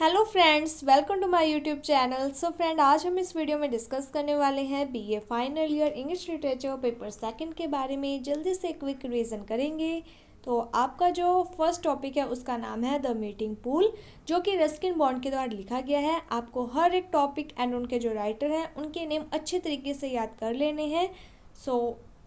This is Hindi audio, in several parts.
Hello friends, welcome to my YouTube channel. So friend, आज हम इस वीडियो में डिस्कस करने वाले हैं BA final year English literature paper second के बारे में। जल्दी से क्विक रिवीजन करेंगे। तो आपका जो फर्स्ट टॉपिक है उसका नाम है द मीटिंग पूल, जो कि रस्किन बॉन्ड के द्वारा लिखा गया है। आपको हर एक टॉपिक एंड उनके जो राइटर हैं उनके नेम अच्छे तरीके से याद कर लेने हैं।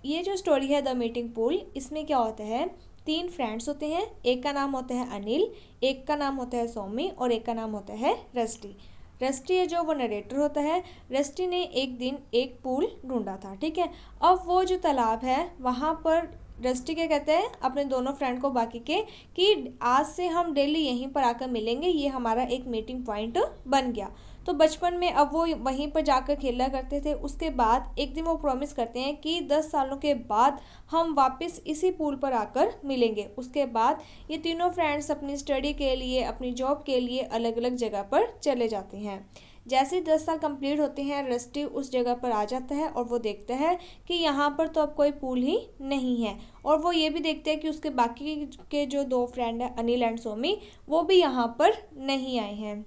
ये जो स्टोरी है द मीटिंग पूल, इसमें क्या होता है, 3 फ्रेंड्स होते हैं। एक का नाम होता है अनिल, एक का नाम होता है सौमी और एक का नाम होता है रस्टी। रस्टी है जो वो नरेटर होता है। रस्टी ने एक दिन एक पूल ढूंढा था, ठीक है। अब वो जो तालाब है वहाँ पर रस्टी क्या कहते हैं अपने दोनों फ्रेंड को, बाकी के, कि आज से हम डेली यहीं पर आकर मिलेंगे। ये हमारा एक मीटिंग पॉइंट बन गया। तो बचपन में अब वो वहीं पर जाकर खेला करते थे। उसके बाद एक दिन वो प्रॉमिस करते हैं कि 10 सालों के बाद हम वापस इसी पूल पर आकर मिलेंगे। उसके बाद ये तीनों फ्रेंड्स अपनी स्टडी के लिए, अपनी जॉब के लिए अलग अलग जगह पर चले जाते हैं। जैसे ही 10 साल कंप्लीट होते हैं, रस्टी उस जगह पर आ जाता है और वो देखता है कि यहाँ पर तो अब कोई पूल ही नहीं है। और वो ये भी देखते हैं कि उसके बाकी के जो 2 फ्रेंड हैं अनिल एंड सोमी, वो भी यहाँ पर नहीं आए हैं।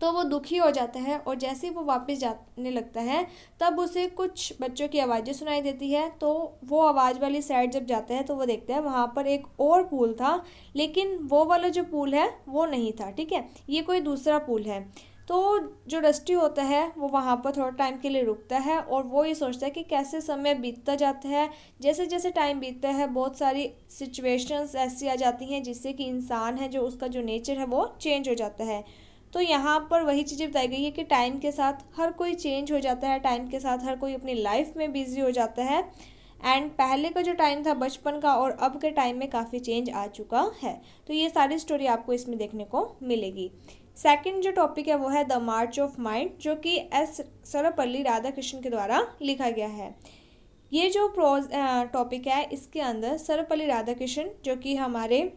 तो वो दुखी हो जाता है और जैसे ही वो वापस जाने लगता है तब उसे कुछ बच्चों की आवाज़ें सुनाई देती है। तो वो आवाज़ वाली साइड जब जाता है तो वो देखता है वहाँ पर एक और पूल था, लेकिन वो वाला जो पूल है वो नहीं था, ठीक है। ये कोई दूसरा पूल है। तो जो रस्टी होता है वो वहाँ पर थोड़ा टाइम के लिए रुकता है और वो ये सोचता है कि कैसे समय बीतता जाता है। जैसे जैसे टाइम बीतता है बहुत सारी सिचुएशंस ऐसी आ जाती हैं जिससे कि इंसान है जो उसका जो नेचर है वो चेंज हो जाता है। तो यहाँ पर वही चीज़ें बताई गई है कि टाइम के साथ हर कोई चेंज हो जाता है, टाइम के साथ हर कोई अपनी लाइफ में बिजी हो जाता है। एंड पहले का जो टाइम था बचपन का और अब के टाइम में काफ़ी चेंज आ चुका है। तो ये सारी स्टोरी आपको इसमें देखने को मिलेगी। सेकंड जो टॉपिक है वो है द मार्च ऑफ माइंड, जो कि एस सर्वपल्ली राधाकृष्णन के द्वारा लिखा गया है। ये जो प्रोज टॉपिक है इसके अंदर सर्वपल्ली राधाकृष्णन, जो कि हमारे,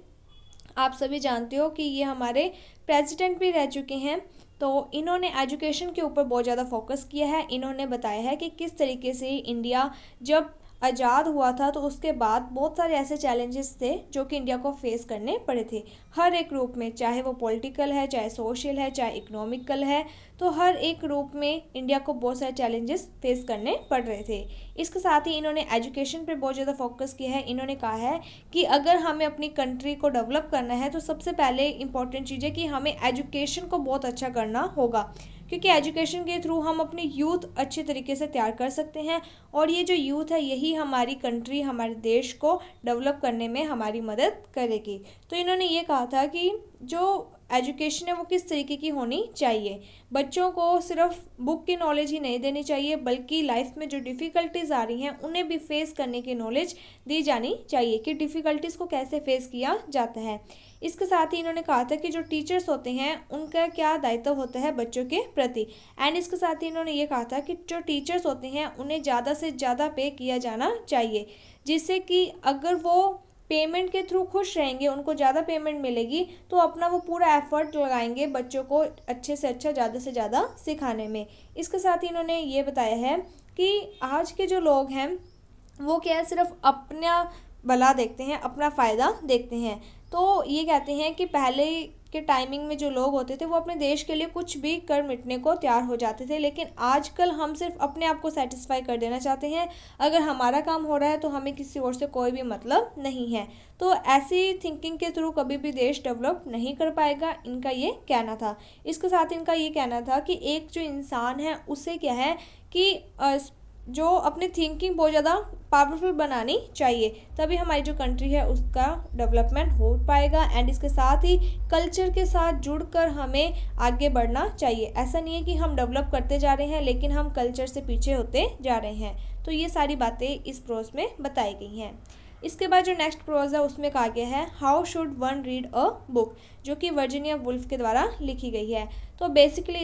आप सभी जानते हो कि ये हमारे प्रेसिडेंट भी रह चुके हैं। तो इन्होंने एजुकेशन के ऊपर बहुत ज़्यादा फोकस किया है। इन्होंने बताया है कि किस तरीके से इंडिया जब आज़ाद हुआ था तो उसके बाद बहुत सारे ऐसे चैलेंजेस थे जो कि इंडिया को फेस करने पड़े थे हर एक रूप में, चाहे वो पॉलिटिकल है, चाहे सोशल है, चाहे इकोनॉमिकल है। तो हर एक रूप में इंडिया को बहुत सारे चैलेंजेस फेस करने पड़ रहे थे। इसके साथ ही इन्होंने एजुकेशन पे बहुत ज़्यादा फोकस किया है। इन्होंने कहा है कि अगर हमें अपनी कंट्री को डेवलप करना है तो सबसे पहले इंपॉर्टेंट चीज़ है कि हमें एजुकेशन को बहुत अच्छा करना होगा, क्योंकि एजुकेशन के थ्रू हम अपने यूथ अच्छे तरीके से तैयार कर सकते हैं। और ये जो यूथ है यही हमारी कंट्री, हमारे देश को डेवलप करने में हमारी मदद करेगी। तो इन्होंने ये कहा था कि जो एजुकेशन है वो किस तरीके की होनी चाहिए। बच्चों को सिर्फ बुक की नॉलेज ही नहीं देनी चाहिए, बल्कि लाइफ में जो डिफ़िकल्टीज़ आ रही हैं उन्हें भी फेस करने की नॉलेज दी जानी चाहिए कि डिफ़िकल्टीज़ को कैसे फेस किया जाता है। इसके साथ ही इन्होंने कहा था कि जो टीचर्स होते हैं उनका क्या दायित्व होता है बच्चों के प्रति। एंड इसके साथ ही इन्होंने ये कहा था कि जो टीचर्स होते हैं उन्हें ज़्यादा से ज़्यादा पे किया जाना चाहिए, जिससे कि अगर वो पेमेंट के थ्रू खुश रहेंगे, उनको ज़्यादा पेमेंट मिलेगी, तो अपना वो पूरा एफर्ट लगाएंगे बच्चों को अच्छे से अच्छा, ज़्यादा से ज़्यादा सिखाने में। इसके साथ ही इन्होंने ये बताया है कि आज के जो लोग हैं वो क्या है, सिर्फ अपना भला देखते हैं, अपना फ़ायदा देखते हैं। तो ये कहते हैं कि पहले के टाइमिंग में जो लोग होते थे वो अपने देश के लिए कुछ भी कर मिटने को तैयार हो जाते थे, लेकिन आजकल हम सिर्फ अपने आप को सेटिस्फाई कर देना चाहते हैं। अगर हमारा काम हो रहा है तो हमें किसी और से कोई भी मतलब नहीं है। तो ऐसी थिंकिंग के थ्रू कभी भी देश डेवलप नहीं कर पाएगा, इनका ये कहना था। इसके साथ इनका ये कहना था कि एक जो इंसान है उसे क्या है कि जो अपनी थिंकिंग बहुत ज़्यादा पावरफुल बनानी चाहिए, तभी हमारी जो कंट्री है उसका डेवलपमेंट हो पाएगा। एंड इसके साथ ही कल्चर के साथ जुड़कर हमें आगे बढ़ना चाहिए। ऐसा नहीं है कि हम डेवलप करते जा रहे हैं लेकिन हम कल्चर से पीछे होते जा रहे हैं। तो ये सारी बातें इस प्रोज में बताई गई हैं। इसके बाद जो नेक्स्ट प्रोज है उसमें कहा गया है how should one read a book, जो कि वर्जीनिया वुल्फ के द्वारा लिखी गई है। तो बेसिकली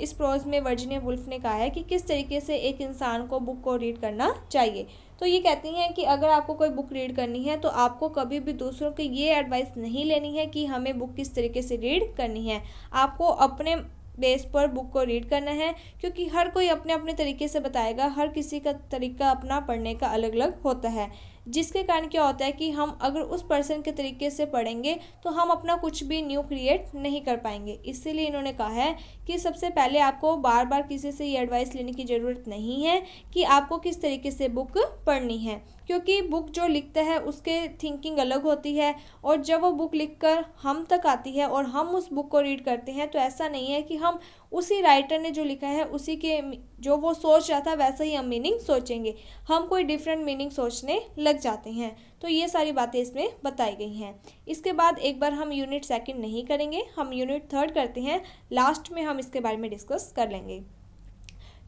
इस प्रोज में वर्जीनिया वुल्फ ने कहा है कि किस तरीके से एक इंसान को बुक को रीड करना चाहिए। तो ये कहती हैं कि अगर आपको कोई बुक रीड करनी है तो आपको कभी भी दूसरों की ये एडवाइस नहीं लेनी है कि हमें बुक किस तरीके से रीड करनी है। आपको अपने बेस पर बुक को रीड करना है, क्योंकि हर कोई अपने अपने तरीके से बताएगा, हर किसी का तरीका अपना पढ़ने का अलग अलग होता है। जिसके कारण क्या होता है कि हम अगर उस पर्सन के तरीके से पढ़ेंगे तो हम अपना कुछ भी न्यू क्रिएट नहीं कर पाएंगे। इसीलिए इन्होंने कहा है कि सबसे पहले आपको बार बार किसी से ये एडवाइस लेने की ज़रूरत नहीं है कि आपको किस तरीके से बुक पढ़नी है, क्योंकि बुक जो लिखता है उसके थिंकिंग अलग होती है, और जब वो बुक लिखकर हम तक आती है और हम उस बुक को रीड करते हैं तो ऐसा नहीं है कि हम उसी राइटर ने जो लिखा है उसी के जो वो सोच रहा था वैसा ही हम मीनिंग सोचेंगे, हम कोई डिफरेंट मीनिंग सोचने लग जाते हैं। तो ये सारी बातें इसमें बताई गई हैं। इसके बाद एक बार हम यूनिट सेकंड नहीं करेंगे, हम यूनिट थर्ड करते हैं। लास्ट में हम इसके बारे में डिस्कस कर लेंगे।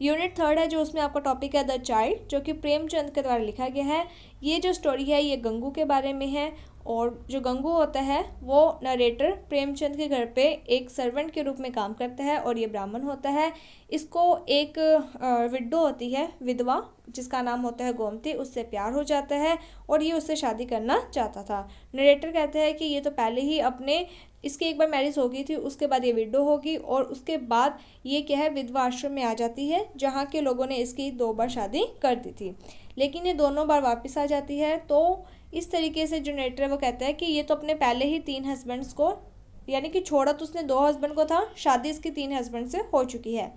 यूनिट थर्ड है जो उसमें आपका टॉपिक है द चाइल्ड, जो कि प्रेमचंद के द्वारा लिखा गया है। ये जो स्टोरी है ये गंगू के बारे में है, और जो गंगू होता है वो नरेटर प्रेमचंद के घर पे एक सर्वेंट के रूप में काम करता है, और ये ब्राह्मण होता है। इसको एक विडो होती है, विधवा, जिसका नाम होता है गोमती, उससे प्यार हो जाता है और ये उससे शादी करना चाहता था। नरेटर कहते हैं कि ये तो पहले ही अपने इसकी एक बार मैरिज हो गई थी, उसके बाद ये विडो होगी, और उसके बाद ये क्या है विधवा आश्रम में आ जाती है जहाँ के लोगों ने इसकी 2 बार शादी कर दी थी, लेकिन ये दोनों बार वापस आ जाती है। तो इस तरीके से जो नरेटर है वो कहता है कि ये तो अपने पहले ही 3 हस्बैंड्स को, यानी कि छोड़ा तो उसने 2 हस्बैंड को था, शादी इसकी 3 हस्बैंड से हो चुकी है।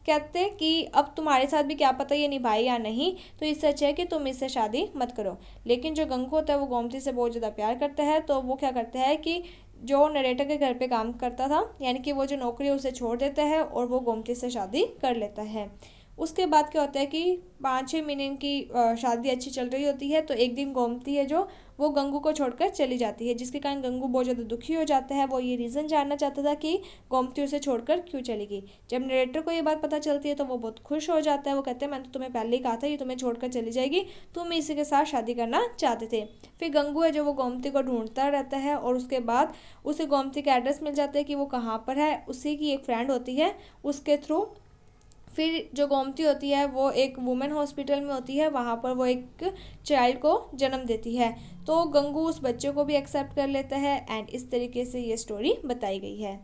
कहते हैं कि अब तुम्हारे साथ भी क्या पता ये निभाए या नहीं, तो इससे अच्छा है कि तुम इससे शादी मत करो। लेकिन जो गंगू होता है वो गोमती से बहुत ज़्यादा प्यार करता है, तो वो क्या करता है कि जो नरेटर के घर पे काम करता था, यानी कि वो जो नौकरी है उसे छोड़ देता है और वो गोमती से शादी कर लेता है। उसके बाद क्या होता है कि 5-6 महीने की शादी अच्छी चल रही होती है, तो एक दिन गोमती है जो वो गंगू को छोड़कर चली जाती है, जिसके कारण गंगू बहुत ज़्यादा दुखी हो जाता है। वो ये रीज़न जानना चाहता था कि गोमती उसे छोड़कर क्यों चली गई। जब नरेटर को ये बात पता चलती है तो वो बहुत खुश हो जाता है। वो कहते हैं मैंने तो तुम्हें पहले ही कहा था ये तुम्हें छोड़कर चली जाएगी, तुम इसी के साथ शादी करना चाहते थे। फिर गंगू है जो वो गोमती को ढूंढता रहता है, और उसके बाद उसे गोमती का एड्रेस मिल जाता है कि वो कहाँ पर है। उसी की एक फ्रेंड होती है, उसके थ्रू फिर जो गोमती होती है वो एक वुमेन हॉस्पिटल में होती है, वहाँ पर वो एक चाइल्ड को जन्म देती है। तो गंगू उस बच्चे को भी एक्सेप्ट कर लेता है, एंड इस तरीके से ये स्टोरी बताई गई है।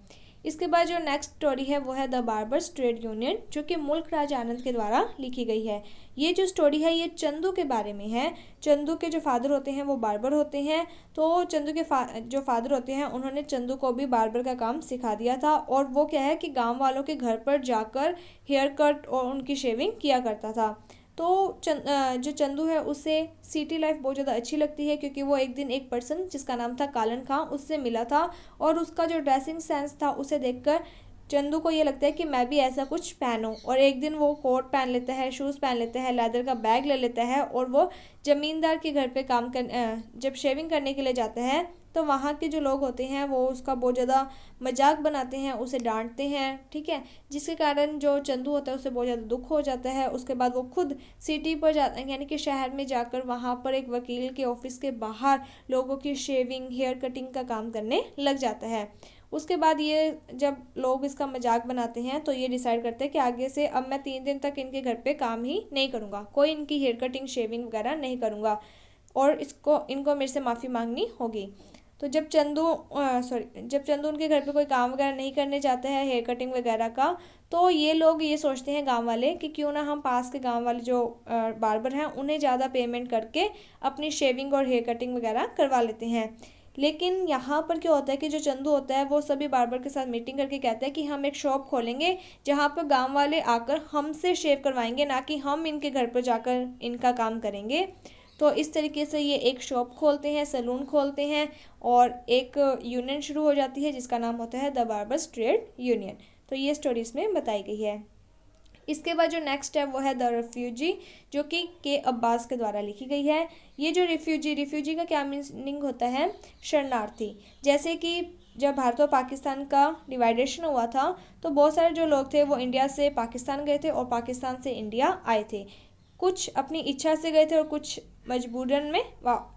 इसके बाद जो नेक्स्ट स्टोरी है वो है द बार्बर्स ट्रेड यूनियन, जो कि मुल्क राज आनंद के द्वारा लिखी गई है। ये जो स्टोरी है ये चंदू के बारे में है। चंदू के जो फादर होते हैं वो बार्बर होते हैं, तो चंदू के जो फादर होते हैं उन्होंने चंदू को भी बार्बर का काम सिखा दिया था, और वो क्या है कि गांव वालों के घर पर जाकर हेयर कट और उनकी शेविंग किया करता था। तो जो चंदू है उसे सिटी लाइफ बहुत ज़्यादा अच्छी लगती है, क्योंकि वो एक दिन एक पर्सन जिसका नाम था कालन खां उससे मिला था, और उसका जो ड्रेसिंग सेंस था उसे देखकर चंदू को ये लगता है कि मैं भी ऐसा कुछ पहनूं। और एक दिन वो कोट पहन लेता है, शूज़ पहन लेता है, लेदर का बैग ले लेता है, और वो ज़मींदार के घर पे काम कर जब शेविंग करने के लिए जाता है तो वहाँ के जो लोग होते हैं वो उसका बहुत ज़्यादा मजाक बनाते हैं, उसे डांटते हैं, ठीक है, जिसके कारण जो चंदू होता है उसे बहुत ज़्यादा दुख हो जाता है। उसके बाद वो खुद सिटी पर जाता है, यानी कि शहर में जाकर वहाँ पर एक वकील के ऑफिस के बाहर लोगों की शेविंग हेयर कटिंग का काम करने लग जाता है। उसके बाद ये जब लोग इसका मजाक बनाते हैं तो ये डिसाइड करते हैं कि आगे से अब मैं 3 दिन तक इनके घर पे काम ही नहीं करूँगा, कोई इनकी हेयर कटिंग शेविंग वगैरह नहीं करूँगा, और इनको मेरे से माफ़ी मांगनी होगी। तो जब चंदू उनके घर पे कोई काम वगैरह नहीं करने जाता है हेयर कटिंग वगैरह का, तो ये लोग ये सोचते हैं गांव वाले कि क्यों ना हम पास के गांव वाले जो बार्बर हैं उन्हें ज़्यादा पेमेंट करके अपनी शेविंग और हेयर कटिंग वगैरह करवा लेते हैं। लेकिन यहाँ पर क्या होता है कि जो चंदू होता है वो सभी बार्बर के साथ मीटिंग करके कहता है कि हम एक शॉप खोलेंगे जहाँ पर गांव वाले आकर हमसे शेव करवाएंगे, ना कि हम इनके घर पर जाकर इनका काम करेंगे। तो इस तरीके से ये एक शॉप खोलते हैं, सैलून खोलते हैं, और एक यूनियन शुरू हो जाती है जिसका नाम होता है द बार्बर्स ट्रेड यूनियन। तो ये स्टोरी इसमें बताई गई है। इसके बाद जो नेक्स्ट है वो है द रिफ्यूजी, जो कि के अब्बास के द्वारा लिखी गई है। ये जो रिफ्यूजी का क्या मीनिंग होता है, शरणार्थी। जैसे कि जब भारत और पाकिस्तान का डिवाइडेशन हुआ था तो बहुत सारे जो लोग थे वो इंडिया से पाकिस्तान गए थे और पाकिस्तान से इंडिया आए थे। कुछ अपनी इच्छा से गए थे और कुछ मजबूरन में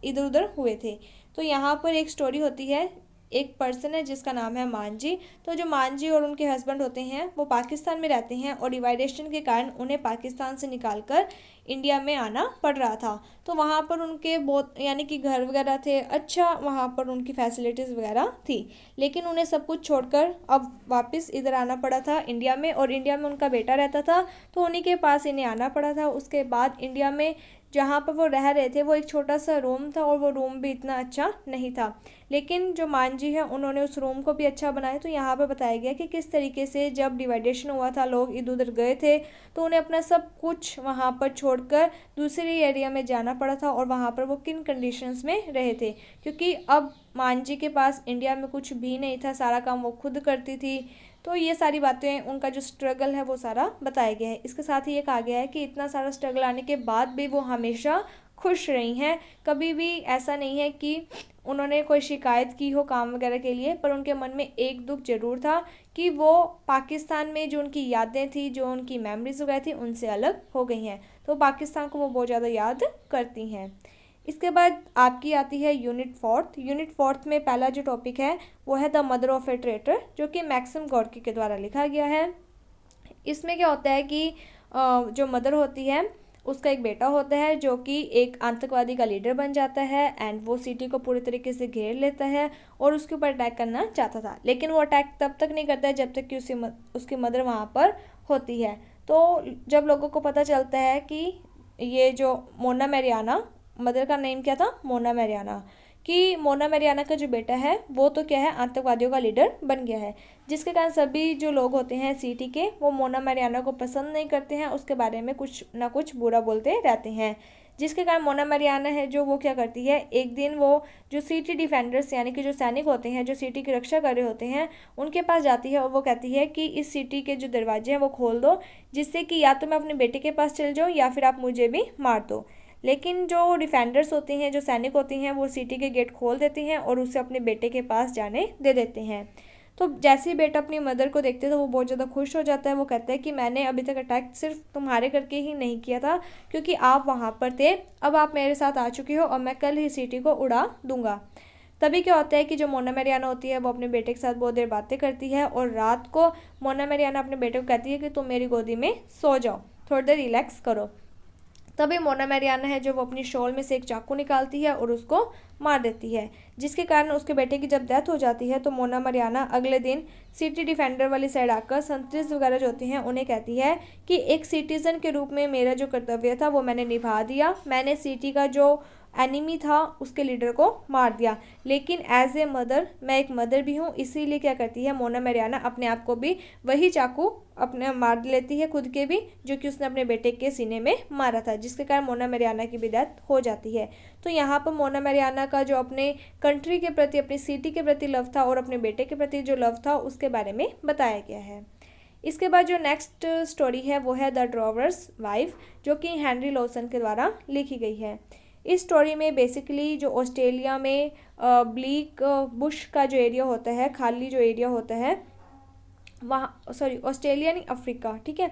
इधर उधर हुए थे। तो यहाँ पर एक स्टोरी होती है, एक पर्सन है जिसका नाम है मांझी। तो जो मांझी और उनके हस्बैंड होते हैं वो पाकिस्तान में रहते हैं, और डिवाइडेशन के कारण उन्हें पाकिस्तान से निकालकर इंडिया में आना पड़ रहा था। तो वहाँ पर उनके बहुत यानी कि घर वगैरह थे, अच्छा वहाँ पर उनकी फैसिलिटीज़ वगैरह थी, लेकिन उन्हें सब कुछ छोड़कर अब वापस इधर आना पड़ा था इंडिया में, और इंडिया में उनका बेटा रहता था तो उन्हीं के पास इन्हें आना पड़ा था। उसके बाद इंडिया में जहाँ पर वो रह रहे थे वो एक छोटा सा रूम था और वो रूम भी इतना अच्छा नहीं था, लेकिन जो मान जी हैं उन्होंने उस रूम को भी अच्छा बनाया। तो यहाँ पर बताया गया कि किस तरीके से जब डिवाइडेशन हुआ था, लोग इधर उधर गए थे, तो उन्हें अपना सब कुछ वहाँ पर छोड़कर दूसरे एरिया में जाना पड़ा था और वहाँ पर वो किन कंडीशंस में रहे थे, क्योंकि अब मान जी के पास इंडिया में कुछ भी नहीं था, सारा काम वो खुद करती थी। तो ये सारी बातें, उनका जो स्ट्रगल है वो सारा बताया गया है। इसके साथ ही ये कहा गया है कि इतना सारा स्ट्रगल आने के बाद भी वो हमेशा खुश रही हैं, कभी भी ऐसा नहीं है कि उन्होंने कोई शिकायत की हो काम वगैरह के लिए, पर उनके मन में एक दुख ज़रूर था कि वो पाकिस्तान में जो उनकी यादें थी, जो उनकी मेमोरीज वगैरह थी, उनसे अलग हो गई हैं। तो पाकिस्तान को वो बहुत ज़्यादा याद करती हैं। इसके बाद आपकी आती है यूनिट फोर्थ। यूनिट फोर्थ में पहला जो टॉपिक है वो है the mother of A traitor, जो कि मैक्सिम गॉर्की के द्वारा लिखा गया है। इसमें क्या होता है कि जो मदर होती है उसका एक बेटा होता है जो कि एक आतंकवादी का लीडर बन जाता है, एंड वो सिटी को पूरी तरीके से घेर लेता है और उसके ऊपर अटैक करना चाहता था, लेकिन वो अटैक तब तक नहीं करता है जब तक कि उसकी मदर वहाँ पर होती है। तो जब लोगों को पता चलता है कि ये जो मोना मैरियाना, मदर का नेम क्या था, मोना मैरियाना, कि मोना मैरियाना का जो बेटा है वो तो क्या है, आतंकवादियों का लीडर बन गया है, जिसके कारण सभी जो लोग होते हैं सिटी के वो मोना मैरियाना को पसंद नहीं करते हैं, उसके बारे में कुछ ना कुछ बुरा बोलते रहते हैं। जिसके कारण मोना मैरियाना है जो वो क्या करती है, एक दिन वो जो सिटी डिफेंडर्स यानी कि जो सैनिक होते हैं जो सिटी की रक्षा कर रहे होते हैं उनके पास जाती है और वो कहती है कि इस सिटी के जो दरवाजे हैं वो खोल दो, जिससे कि या तो मैं अपने बेटे के पास चल जाऊँ या फिर आप मुझे भी मार दो। लेकिन जो डिफेंडर्स होते हैं, जो सैनिक होते हैं, वो सिटी के गेट खोल देते हैं और उसे अपने बेटे के पास जाने दे देते हैं। तो जैसे ही बेटा अपनी मदर को देखते तो वो बहुत ज़्यादा खुश हो जाता है। वो कहता है कि मैंने अभी तक अटैक सिर्फ तुम्हारे करके ही नहीं किया था, क्योंकि आप वहाँ पर थे, अब आप मेरे साथ आ चुके हो और मैं कल ही सिटी को उड़ा दूंगा। तभी क्या होता है कि जो मोना मैरियाना होती है वो अपने बेटे के साथ बहुत देर बातें करती है और रात को मोना मैरियाना अपने बेटे को कहती है कि तुम मेरी गोदी में सो जाओ, थोड़ी देर रिलैक्स करो। तभी मोना मैरियाना है जो वो अपनी शॉल में से एक चाकू निकालती है और उसको मार देती है, जिसके कारण उसके बेटे की जब डेथ हो जाती है तो मोना मैरियाना अगले दिन सिटी डिफेंडर वाली साइड आकर संतरिस वगैरह जो होती हैं उन्हें कहती है कि एक सिटीज़न के रूप में मेरा जो कर्तव्य था वो मैंने निभा दिया, मैंने सिटी का जो एनिमी था उसके लीडर को मार दिया, लेकिन एज ए मदर, मैं एक मदर भी हूँ, इसीलिए क्या करती है मोना मैरियाना अपने आप को भी वही चाकू अपने मार लेती है, खुद के भी, जो कि उसने अपने बेटे के सीने में मारा था, जिसके कारण मोना मैरियाना की भी डेथ हो जाती है। तो यहाँ पर मोना मैरियाना का जो अपने कंट्री के प्रति, अपनी सिटी के प्रति लव था और अपने बेटे के प्रति जो लव था उसके बारे में बताया गया है। इसके बाद जो नेक्स्ट स्टोरी है वो है द ड्रॉवर्स वाइफ, जो कि हेनरी लॉसन के द्वारा लिखी गई है। इस स्टोरी में बेसिकली जो ऑस्ट्रेलिया में ब्लीक बुश का जो एरिया होता है, खाली जो एरिया होता है वहाँ, सॉरी ऑस्ट्रेलिया नहीं, अफ्रीका, ठीक है,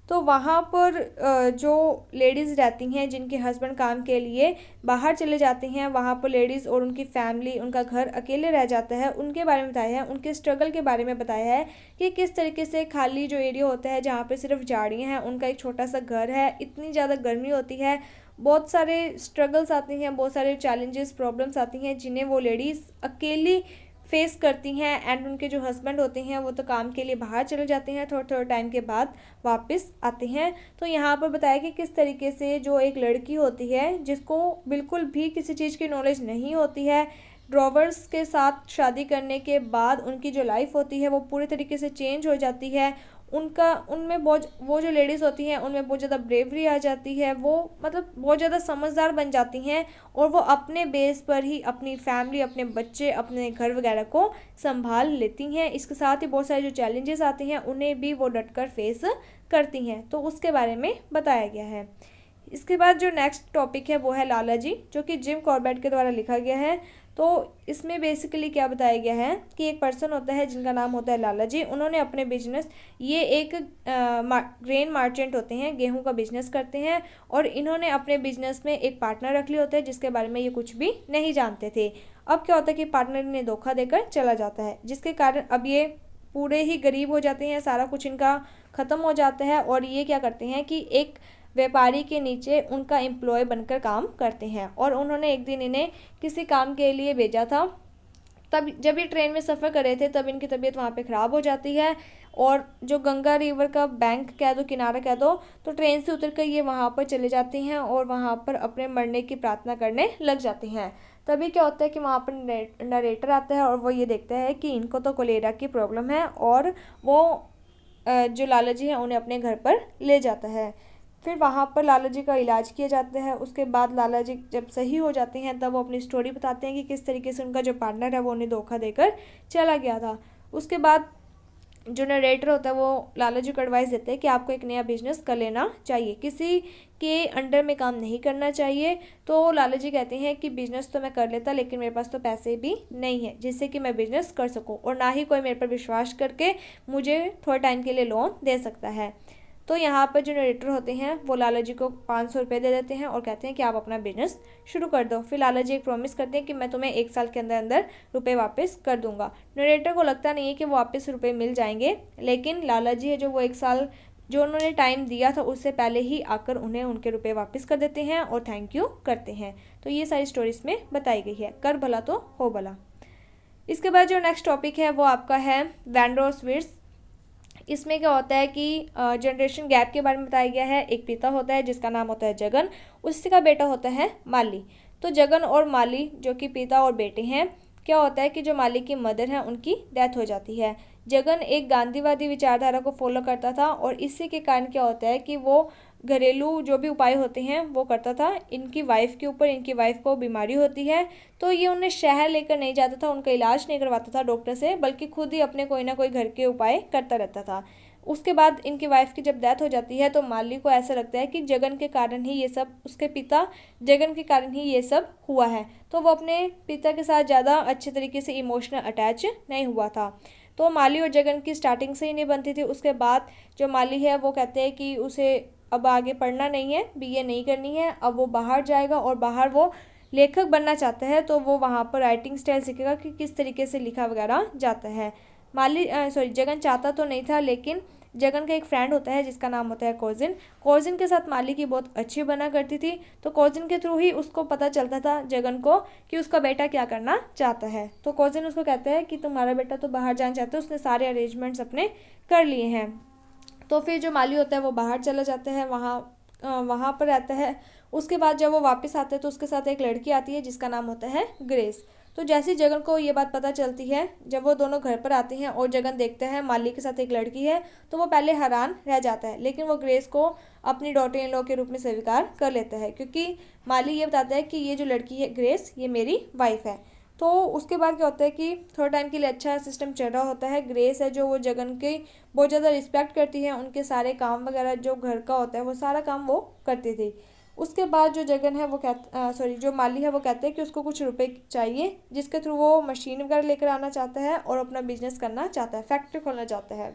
तो वहाँ पर जो लेडीज़ रहती हैं जिनके हस्बैंड काम के लिए बाहर चले जाते हैं, वहाँ पर लेडीज़ और उनकी फैमिली, उनका घर अकेले रह जाता है, उनके बारे में बताया है, उनके स्ट्रगल के बारे में बताया है कि किस तरीके से खाली जो एरिया होता है जहाँ पे सिर्फ झाड़ियाँ हैं, उनका एक छोटा सा घर है, इतनी ज़्यादा गर्मी होती है, बहुत सारे स्ट्रगल्स आती हैं, बहुत सारे चैलेंजेस, प्रॉब्लम्स आती हैं जिन्हें वो लेडीज़ अकेली फेस करती हैं, एंड उनके जो हस्बैंड होते हैं वो तो काम के लिए बाहर चले जाते हैं, थोड़े थोड़े टाइम के बाद वापस आते हैं। तो यहाँ पर बताया कि किस तरीके से जो एक लड़की होती है जिसको बिल्कुल भी किसी चीज़ की नॉलेज नहीं होती है, ड्रॉवर्स के साथ शादी करने के बाद उनकी जो लाइफ होती है वो पूरी तरीके से चेंज हो जाती है। उनमें वो जो लेडीज़ होती हैं उनमें बहुत ज़्यादा ब्रेवरी आ जाती है, वो मतलब बहुत ज़्यादा समझदार बन जाती हैं और वो अपने बेस पर ही अपनी फैमिली, अपने बच्चे, अपने घर वगैरह को संभाल लेती हैं। इसके साथ ही बहुत सारे जो चैलेंजेस आते हैं उन्हें भी वो डटकर फेस करती हैं, तो उसके बारे में बताया गया है। इसके बाद जो नेक्स्ट टॉपिक है वो है लाला जी, जो कि जिम कॉर्बेट के द्वारा लिखा गया है। तो इसमें बेसिकली क्या बताया गया है कि एक पर्सन होता है जिनका नाम होता है लाला जी, उन्होंने अपने बिजनेस, ये एक ग्रेन मार्चेंट होते हैं, गेहूं का बिजनेस करते हैं, और इन्होंने अपने बिजनेस में एक पार्टनर रख लिया होता है जिसके बारे में ये कुछ भी नहीं जानते थे। अब क्या होता है कि पार्टनर इन्हें धोखा देकर चला जाता है, जिसके कारण अब ये पूरे ही गरीब हो जाते हैं, सारा कुछ इनका ख़त्म हो जाता है, और ये क्या करते हैं कि एक व्यापारी के नीचे उनका एम्प्लॉय बनकर काम करते हैं। और उन्होंने एक दिन इन्हें किसी काम के लिए भेजा था, तब जब ये ट्रेन में सफ़र कर रहे थे तब इनकी तबीयत वहाँ पे ख़राब हो जाती है और जो गंगा रिवर का बैंक कह दो, किनारा कह दो, तो ट्रेन से उतर कर ये वहाँ पर चले जाती हैं और वहाँ पर अपने मरने की प्रार्थना करने लग जाती हैं। तभी क्या होता है कि वहाँ पर नरेटर आता है और वो ये देखता है कि इनको तो कोलेरा की प्रॉब्लम है और वो जो लाला जी हैं उन्हें अपने घर पर ले जाता है। फिर वहाँ पर लाला जी का इलाज किया जाता है। उसके बाद लाला जी जब सही हो जाते हैं तब वो अपनी स्टोरी बताते हैं कि किस तरीके से उनका जो पार्टनर है वो उन्हें धोखा देकर चला गया था। उसके बाद जो नरेटर होता है वो लाला जी को एडवाइस देते हैं कि आपको एक नया बिजनेस कर लेना चाहिए, किसी के अंडर में काम नहीं करना चाहिए। तो लाला जी कहते हैं कि बिजनेस तो मैं कर लेता लेकिन मेरे पास तो पैसे भी नहीं है जिससे कि मैं बिजनेस कर सकूं और ना ही कोई मेरे पर विश्वास करके मुझे थोड़े टाइम के लिए लोन दे सकता है। तो यहाँ पर जो नरेटर होते हैं वो लाला जी को 500 रुपये दे देते हैं और कहते हैं कि आप अपना बिजनेस शुरू कर दो। फिर लाला जी एक प्रॉमिस करते हैं कि मैं तुम्हें 1 साल के अंदर अंदर रुपए वापस कर दूंगा। नरेटर को लगता नहीं है कि वो वापस रुपए मिल जाएंगे, लेकिन लाला जी है जो वो 1 साल जो उन्होंने टाइम दिया था उससे पहले ही आकर उन्हें उनके रुपए वापस कर देते हैं और थैंक यू करते हैं। तो ये सारी स्टोरी इसमें बताई गई है, कर भला तो हो भला। इसके बाद जो नेक्स्ट टॉपिक है वो आपका है वैन और स्वीट्स। इसमें क्या होता है कि जनरेशन गैप के बारे में बताया गया है। एक पिता होता है जिसका नाम होता है जगन, उसका बेटा होता है माली। तो जगन और माली जो कि पिता और बेटे हैं, क्या होता है कि जो माली की मदर है उनकी डेथ हो जाती है। जगन एक गांधीवादी विचारधारा को फॉलो करता था और इसी के कारण क्या होता है कि वो घरेलू जो भी उपाय होते हैं वो करता था। इनकी वाइफ के ऊपर, इनकी वाइफ को बीमारी होती है तो ये उन्हें शहर लेकर नहीं जाता था, उनका इलाज नहीं करवाता था डॉक्टर से, बल्कि खुद ही अपने कोई ना कोई घर के उपाय करता रहता था। उसके बाद इनकी वाइफ की जब डेथ हो जाती है तो माली को ऐसा लगता है कि जगन के कारण ही ये सब, उसके पिता जगन के कारण ही ये सब हुआ है। तो वो अपने पिता के साथ ज़्यादा अच्छे तरीके से इमोशनल अटैच नहीं हुआ था। तो माली और जगन की स्टार्टिंग से ही नहीं बनती थी। उसके बाद जो माली है वो कहते हैं कि उसे अब आगे पढ़ना नहीं है, बीए नहीं करनी है, अब वो बाहर जाएगा और बाहर वो लेखक बनना चाहता है। तो वो वहाँ पर राइटिंग स्टाइल सीखेगा कि किस तरीके से लिखा वगैरह जाता है। जगन चाहता तो नहीं था, लेकिन जगन का एक फ्रेंड होता है जिसका नाम होता है कोजिन। कोजिन के साथ माली की बहुत अच्छी बना करती थी, तो कोजिन के थ्रू ही उसको पता चलता था जगन को कि उसका बेटा क्या करना चाहता है। तो कोजिन उसको कहता है कि तुम्हारा बेटा तो बाहर जाना चाहता है, उसने सारे अरेंजमेंट्स अपने कर लिए हैं। तो फिर जो माली होता है वो बाहर चला जाता है, वहाँ पर रहता है। उसके बाद जब वो वापस आता है तो उसके साथ एक लड़की आती है जिसका नाम होता है ग्रेस। तो जैसे ही जगन को ये बात पता चलती है, जब वो दोनों घर पर आते हैं और जगन देखता है माली के साथ एक लड़की है, तो वो पहले हैरान रह जाता है, लेकिन वो ग्रेस को अपनी डॉटर इन लॉ के रूप में स्वीकार कर लेता है, क्योंकि माली ये बताता है कि ये जो लड़की है ग्रेस, ये मेरी वाइफ है। तो उसके बाद क्या होता है कि थोड़ा टाइम के लिए अच्छा सिस्टम चल रहा होता है। ग्रेस है जो वो जगन की बहुत ज़्यादा रिस्पेक्ट करती है, उनके सारे काम वगैरह जो घर का होता है वो सारा काम वो करती थी। उसके बाद जो जगन है वो जो माली है वो कहते हैं कि उसको कुछ रुपए चाहिए, जिसके थ्रू वो मशीन वगैरह लेकर आना चाहता है और अपना बिजनेस करना चाहता है, फैक्ट्री खोलना चाहता है।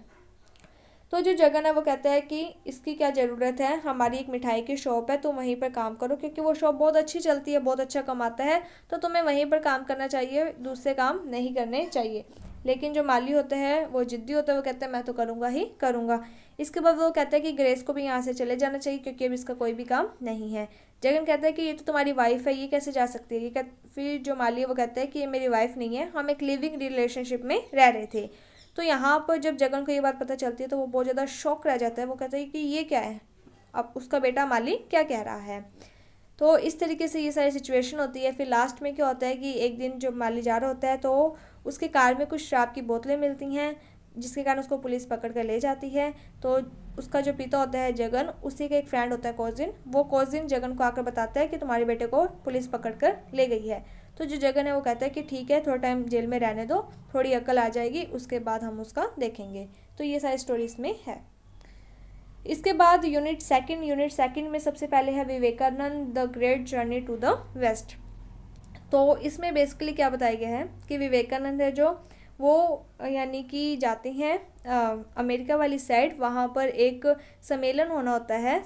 तो जो जगन है वो कहता है कि इसकी क्या ज़रूरत है, हमारी एक मिठाई की शॉप है, तुम वहीं पर काम करो, क्योंकि वो शॉप बहुत अच्छी चलती है, बहुत अच्छा कमाता है, तो तुम्हें वहीं पर काम करना चाहिए, दूसरे काम नहीं करने चाहिए। लेकिन जो माली होता है वो जिद्दी होता है, वो कहता है मैं तो करूँगा ही करूँगा। इसके बाद वो कहता है कि ग्रेस को भी यहाँ से चले जाना चाहिए क्योंकि अब इसका कोई भी काम नहीं है। जगन कहता है कि ये तो तुम्हारी वाइफ है, ये कैसे जा सकती है। फिर जो माली है वो कहता है कि ये मेरी वाइफ नहीं है, हम एक लिविंग रिलेशनशिप में रह रहे थे। तो यहाँ पर जब जगन को ये बात पता चलती है तो वो बहुत ज़्यादा शॉक रह जाता है, वो कहता है कि ये क्या है, अब उसका बेटा माली क्या कह रहा है। तो इस तरीके से ये सारी सिचुएशन होती है। फिर लास्ट में क्या होता है कि एक दिन जब माली जा रहा होता है तो उसके कार में कुछ शराब की बोतलें मिलती हैं, जिसके कारण उसको पुलिस पकड़ कर ले जाती है। तो उसका जो पिता होता है जगन, उसी का एक फ्रेंड होता है कोजिन, वो कोजिन जगन को आकर बताता है कि तुम्हारे बेटे को पुलिस पकड़ कर ले गई है। तो जो जगन है वो कहता है कि ठीक है, थोड़ा टाइम जेल में रहने दो, थोड़ी अकल आ जाएगी, उसके बाद हम उसका देखेंगे। तो ये सारी स्टोरी इसमें है। इसके बाद यूनिट सेकंड में सबसे पहले है Vivekananda the great journey to the west. तो इसमें बेसिकली क्या बताया गया है कि विवेकानंद है जो वो यानी कि जाते हैं अमेरिका वाली साइड, वहाँ पर एक सम्मेलन होना होता है,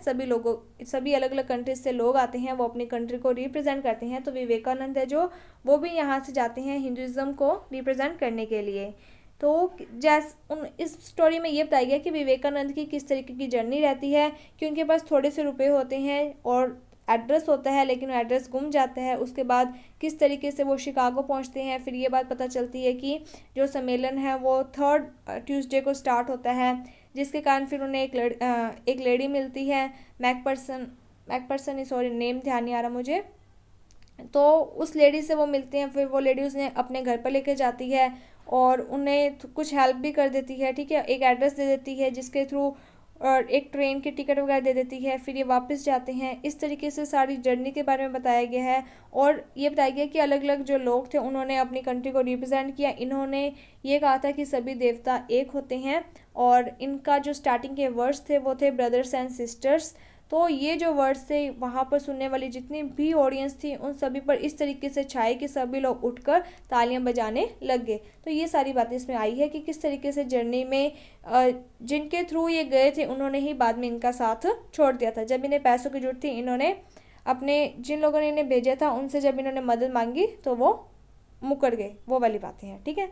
सभी अलग अलग कंट्रीज से लोग आते हैं, वो अपनी कंट्री को रिप्रेजेंट करते हैं। तो विवेकानंद है जो वो भी यहाँ से जाते हैं हिंदुज़म को रिप्रेजेंट करने के लिए। तो इस स्टोरी में ये बताया गया कि विवेकानंद की किस तरीके की जर्नी रहती है कि उनके पास थोड़े से रुपए होते हैं और एड्रेस होता है, लेकिन वो एड्रेस गुम जाता है। उसके बाद किस तरीके से वो शिकागो पहुंचते हैं, फिर ये बात पता चलती है कि जो सम्मेलन है वो 3rd ट्यूसडे को स्टार्ट होता है, जिसके कारण फिर उन्हें एक लेडी मिलती है, मैकपर्सन ही, सॉरी नेम ध्यान नहीं आ रहा मुझे। तो उस लेडी से वो मिलते हैं, फिर वो लेडी उन्हें अपने घर पर लेके जाती है और उन्हें कुछ हेल्प भी कर देती है, ठीक है, एक एड्रेस दे देती है जिसके थ्रू और एक ट्रेन की टिकट वगैरह दे देती है। फिर ये वापस जाते हैं। इस तरीके से सारी जर्नी के बारे में बताया गया है और ये बताया गया कि अलग अलग जो लोग थे उन्होंने अपनी कंट्री को रिप्रेजेंट किया। इन्होंने ये कहा था कि सभी देवता एक होते हैं और इनका जो स्टार्टिंग के वर्ड्स थे वो थे ब्रदर्स एंड सिस्टर्स। तो ये जो वर्ड्स थे वहाँ पर सुनने वाली जितनी भी ऑडियंस थी उन सभी पर इस तरीके से छाए कि सभी लोग उठकर तालियां बजाने लग गए। तो ये सारी बातें इसमें आई है कि किस तरीके से जर्नी में जिनके थ्रू ये गए थे उन्होंने ही बाद में इनका साथ छोड़ दिया था। जब इन्हें पैसों की जरूरत थी, इन्होंने अपने जिन लोगों ने इन्हें भेजा था उनसे जब इन्होंने मदद मांगी तो वो मुकर गए। वो वाली बातें हैं, ठीक है।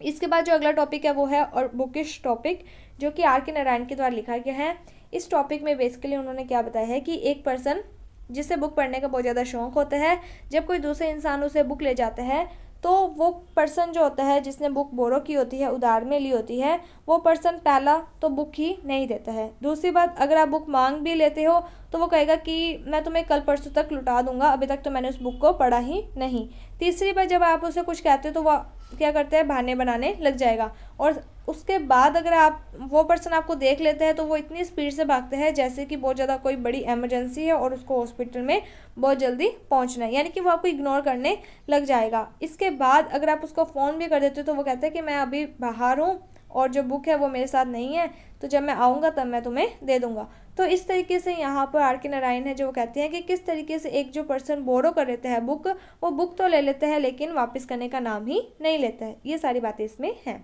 इसके बाद जो अगला टॉपिक है वो है और बुकिश टॉपिक, जो कि आर के नारायण के द्वारा लिखा गया है। इस टॉपिक में बेसिकली उन्होंने क्या बताया है कि एक पर्सन जिसे बुक पढ़ने का बहुत ज़्यादा शौक होता है, जब कोई दूसरे इंसान उसे बुक ले जाता है तो वो पर्सन जो होता है जिसने बुक बोरो की होती है, उधार में ली होती है, वो पर्सन पहला तो बुक ही नहीं देता है। दूसरी बात, अगर आप बुक मांग भी लेते हो तो वो कहेगा कि मैं तुम्हें कल परसों तक लौटा दूंगा, अभी तक तो मैंने उस बुक को पढ़ा ही नहीं। तीसरी बार जब आप उसे कुछ कहते हो तो वह क्या करते हैं, बहाने बनाने लग जाएगा। और उसके बाद अगर आप वो पर्सन आपको देख लेते हैं तो वो इतनी स्पीड से भागते हैं जैसे कि बहुत ज़्यादा कोई बड़ी इमरजेंसी है और उसको हॉस्पिटल में बहुत जल्दी पहुंचना है, यानी कि वो आपको इग्नोर करने लग जाएगा। इसके बाद अगर आप उसको फ़ोन भी कर देते हो तो वो कहता है कि मैं अभी बाहर हूँ और जो बुक है वो मेरे साथ नहीं है, तो जब मैं आऊँगा तब मैं तुम्हें दे दूँगा। तो इस तरीके से यहाँ पर आर के नारायण है जो वो कहते हैं कि किस तरीके से एक जो पर्सन बोरो कर लेता है बुक, वो बुक तो ले लेता है लेकिन वापस करने का नाम ही नहीं लेता है। ये सारी बातें इसमें हैं।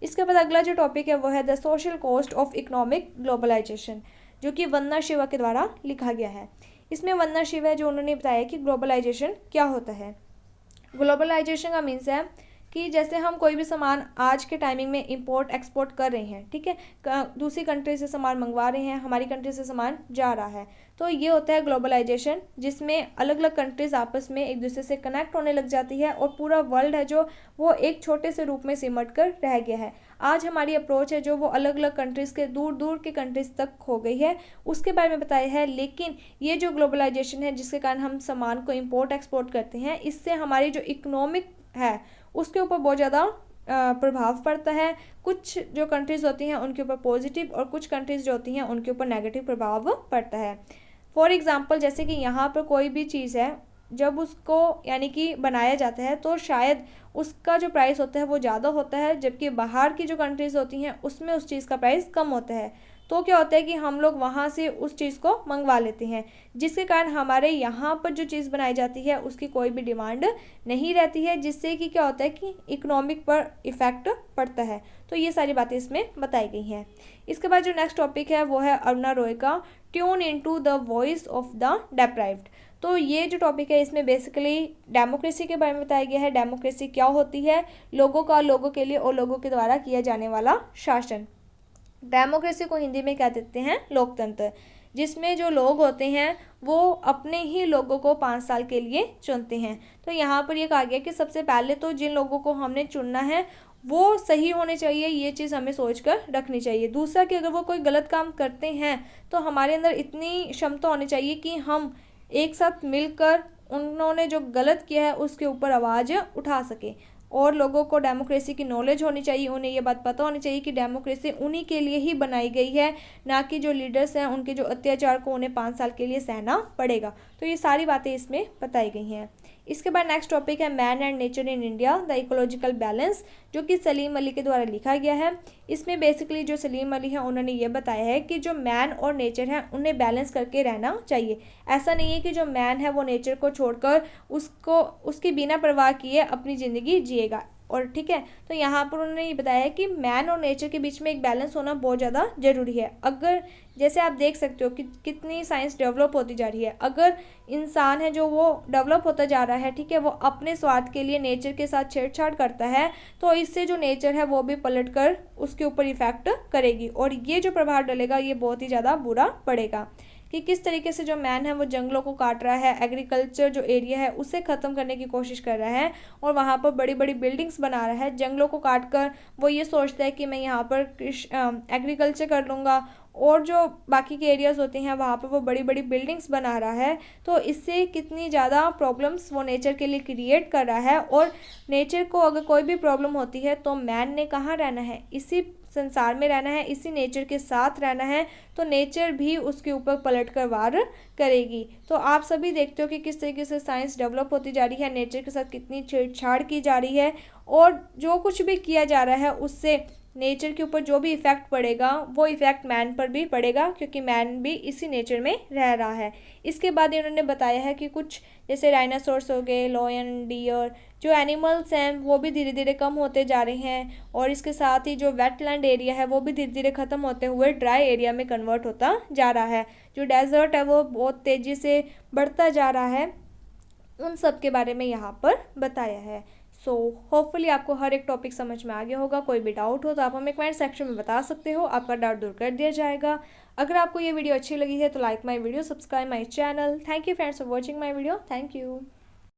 इसके बाद अगला जो टॉपिक है वो है the social cost of economic globalisation, जो कि वंदना शिवा के द्वारा लिखा गया है। इसमें वंदना शिवा है जो उन्होंने बताया कि ग्लोबलाइजेशन क्या होता है। ग्लोबलाइजेशन का मीन्स है कि जैसे हम कोई भी सामान आज के टाइमिंग में इंपोर्ट एक्सपोर्ट कर रहे हैं, ठीक है, दूसरी कंट्री से सामान मंगवा रहे हैं, हमारी कंट्री से सामान जा रहा है, तो ये होता है ग्लोबलाइजेशन, जिसमें अलग अलग कंट्रीज आपस में एक दूसरे से कनेक्ट होने लग जाती है और पूरा वर्ल्ड है जो वो एक छोटे से रूप में सिमट कर रह गया है। आज हमारी अप्रोच है जो वो अलग अलग कंट्रीज़ के दूर दूर के कंट्रीज़ तक हो गई है, उसके बारे में बताया है। लेकिन ये जो ग्लोबलाइजेशन है जिसके कारण हम सामान को इंपोर्ट एक्सपोर्ट करते हैं, इससे हमारी जो इकोनॉमिक है उसके ऊपर बहुत ज़्यादा प्रभाव पड़ता है। कुछ जो कंट्रीज़ होती हैं उनके ऊपर पॉजिटिव और कुछ कंट्रीज़ जो होती हैं उनके ऊपर नेगेटिव प्रभाव पड़ता है। फॉर एग्ज़ाम्पल, जैसे कि यहाँ पर कोई भी चीज़ है जब उसको यानी कि बनाया जाता है तो शायद उसका जो प्राइस होता है वो ज़्यादा होता है, जबकि बाहर की जो कंट्रीज़ होती हैं उसमें उस चीज़ का प्राइस कम होता है। तो क्या होता है कि हम लोग वहाँ से उस चीज़ को मंगवा लेते हैं, जिसके कारण हमारे यहाँ पर जो चीज़ बनाई जाती है उसकी कोई भी डिमांड नहीं रहती है, जिससे कि क्या होता है कि इकोनॉमिक पर इफ़ेक्ट पड़ता है। तो ये सारी बातें इसमें बताई गई हैं। इसके बाद जो नेक्स्ट टॉपिक है वो है अरुणा रॉय का tune into the voice of the deprived. तो ये जो टॉपिक है इसमें बेसिकली डेमोक्रेसी के बारे में बताया गया है। डेमोक्रेसी क्या होती है, लोगों का लोगों के लिए और लोगों के द्वारा किया जाने वाला शासन। डेमोक्रेसी को हिंदी में क्या देते हैं, लोकतंत्र, जिसमें जो लोग होते हैं वो अपने ही लोगों को 5 साल के लिए चुनते हैं। तो यहाँ पर ये कहा गया कि सबसे पहले तो जिन लोगों को हमने चुनना है वो सही होने चाहिए, ये चीज़ हमें सोच कर रखनी चाहिए। दूसरा कि अगर वो कोई गलत काम करते हैं तो हमारे अंदर इतनी क्षमता होनी चाहिए कि हम एक साथ मिलकर उन्होंने जो गलत किया है उसके ऊपर आवाज़ उठा सके। और लोगों को डेमोक्रेसी की नॉलेज होनी चाहिए, उन्हें ये बात पता होनी चाहिए कि डेमोक्रेसी उन्हीं के लिए ही बनाई गई है, ना कि जो लीडर्स हैं उनके जो अत्याचार को उन्हें 5 साल के लिए सहना पड़ेगा। तो ये सारी बातें इसमें बताई गई हैं। इसके बाद नेक्स्ट टॉपिक है man and nature in India the ecological balance, जो कि सलीम अली के द्वारा लिखा गया है। इसमें बेसिकली जो सलीम अली है उन्होंने ये बताया है कि जो मैन और नेचर है उन्हें बैलेंस करके रहना चाहिए। ऐसा नहीं है कि जो मैन है वो नेचर को छोड़कर उसको उसकी बिना परवाह किए अपनी ज़िंदगी जिएगा। और ठीक है, तो यहाँ पर उन्होंने ये बताया है कि मैन और नेचर के बीच में एक बैलेंस होना बहुत ज़्यादा ज़रूरी है। अगर जैसे आप देख सकते हो कि कितनी साइंस डेवलप होती जा रही है, अगर इंसान है जो वो डेवलप होता जा रहा है, ठीक है, वो अपने स्वार्थ के लिए नेचर के साथ छेड़छाड़ करता है, तो इससे जो नेचर है वो भी पलट कर उसके ऊपर इफेक्ट करेगी और ये जो प्रभाव डलेगा ये बहुत ही ज़्यादा बुरा पड़ेगा। कि किस तरीके से जो मैन है वो जंगलों को काट रहा है, एग्रीकल्चर जो एरिया है उसे ख़त्म करने की कोशिश कर रहा है और वहाँ पर बड़ी बड़ी बिल्डिंग्स बना रहा है। जंगलों को काट कर वो ये सोचता है कि मैं यहाँ पर एग्रीकल्चर कर लूँगा और जो बाकी के एरियाज़ होते हैं वहाँ पर वो बड़ी बड़ी बिल्डिंग्स बना रहा है। तो इससे कितनी ज़्यादा प्रॉब्लम्स वो नेचर के लिए क्रिएट कर रहा है। और नेचर को अगर कोई भी प्रॉब्लम होती है तो मैन ने कहाँ रहना है, इसी संसार में रहना है, इसी नेचर के साथ रहना है। तो नेचर भी उसके ऊपर पलट कर वार करेगी। तो आप सभी देखते हो कि किस तरीके से साइंस डेवलप होती जा रही है, नेचर के साथ कितनी छेड़छाड़ की जा रही है और जो कुछ भी किया जा रहा है उससे नेचर के ऊपर जो भी इफ़ेक्ट पड़ेगा वो इफ़ेक्ट मैन पर भी पड़ेगा, क्योंकि मैन भी इसी नेचर में रह रहा है। इसके बाद इन्होंने बताया है कि कुछ जैसे डायनासोर्स हो गए, लॉयन, डियर, जो एनिमल्स हैं वो भी धीरे धीरे कम होते जा रहे हैं और इसके साथ ही जो वेटलैंड एरिया है वो भी धीरे धीरे ख़त्म होते हुए ड्राई एरिया में कन्वर्ट होता जा रहा है। जो डेजर्ट है वो बहुत तेज़ी से बढ़ता जा रहा है। उन सब के बारे में यहाँ पर बताया है। सो होपफुली आपको हर एक टॉपिक समझ में आ गया होगा। कोई भी डाउट हो तो आप हमें कमेंट सेक्शन में बता सकते हो, आपका डाउट दूर कर दिया जाएगा। अगर आपको ये वीडियो अच्छी लगी है तो like my video, subscribe my channel. Thank you friends for watching my video. Thank you.